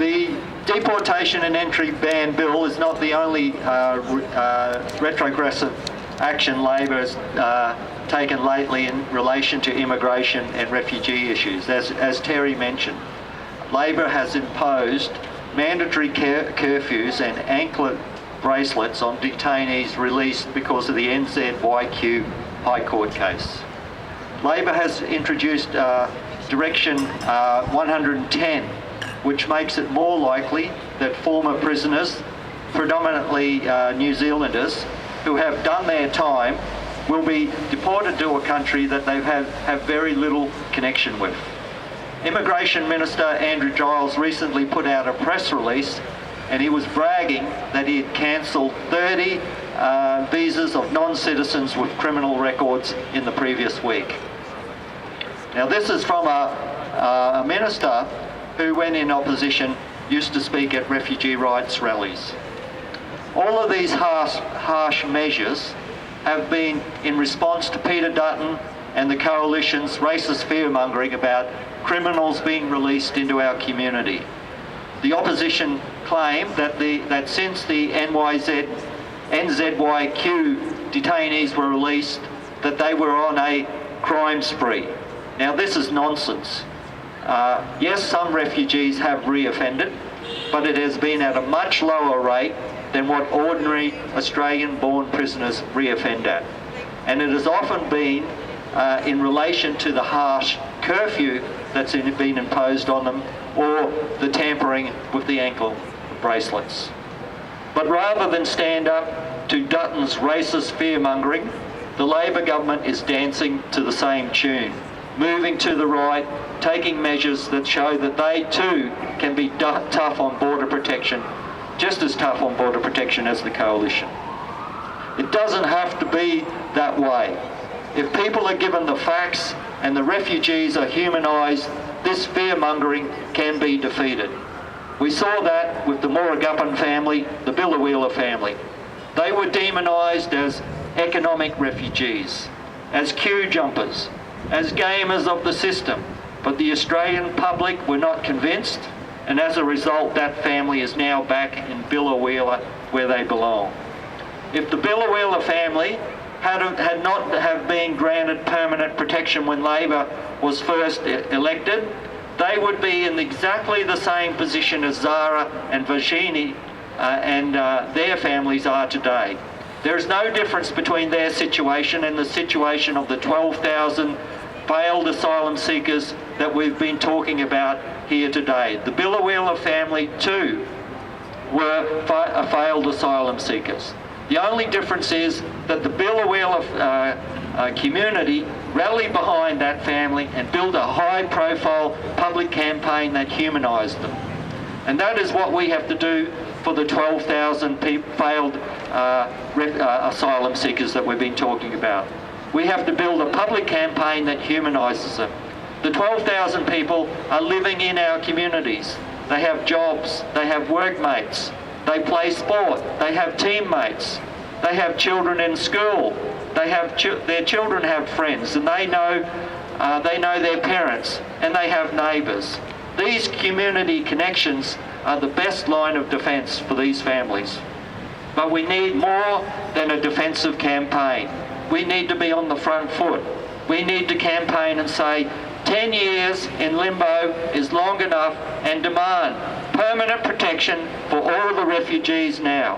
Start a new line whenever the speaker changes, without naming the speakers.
The Deportation and Entry Ban Bill is not the only retrogressive action Labor has taken lately in relation to immigration and refugee issues. As Terry mentioned, Labor has imposed mandatory curfews and anklet bracelets on detainees released because of the NZYQ High Court case. Labor has introduced Direction 110, which makes it more likely that former prisoners, predominantly New Zealanders, who have done their time, will be deported to a country that they have very little connection with. Immigration Minister Andrew Giles recently put out a press release, and he was bragging that he had cancelled 30 visas of non-citizens with criminal records in the previous week. Now this is from a minister who, when in opposition, used to speak at refugee rights rallies. All of these harsh measures have been in response to Peter Dutton and the Coalition's racist fear-mongering about criminals being released into our community. The opposition claim that since the NZYQ detainees were released, that they were on a crime spree. Now this is nonsense. Yes, some refugees have reoffended, but it has been at a much lower rate than what ordinary Australian-born prisoners reoffend at. And it has often been in relation to the harsh curfew that's been imposed on them, or the tampering with the ankle bracelets. But rather than stand up to Dutton's racist fear-mongering, the Labor government is dancing to the same tune, moving to the right, taking measures that show that they too can be tough on border protection, just as tough on border protection as the Coalition. It doesn't have to be that way. If people are given the facts and the refugees are humanised, this fear-mongering can be defeated. We saw that with the Moraguppan family, the Billawheeler family. They were demonised as economic refugees, as queue jumpers, as gamers of the system, but the Australian public were not convinced, and as a result that family is now back in Billawheeler where they belong. If the Billawheeler family had not have been granted permanent protection when Labor was first elected, they would be in exactly the same position as Zara and Vashini and their families are today. There is no difference between their situation and the situation of the 12,000 failed asylum seekers that we've been talking about here today. The Billawheeler family too were failed asylum seekers. The only difference is that the Billawheeler community rallied behind that family and built a high-profile public campaign that humanised them. And that is what we have to do for the 12,000 failed asylum seekers that we've been talking about. We have to build a public campaign that humanises them. The 12,000 people are living in our communities. They have jobs, they have workmates, they play sport, they have teammates, they have children in school, their children have friends, and they know their parents, and they have neighbours. These community connections are the best line of defence for these families. But we need more than a defensive campaign. We need to be on the front foot. We need to campaign and say, 10 years in limbo is long enough, and demand permanent protection for all of the refugees now.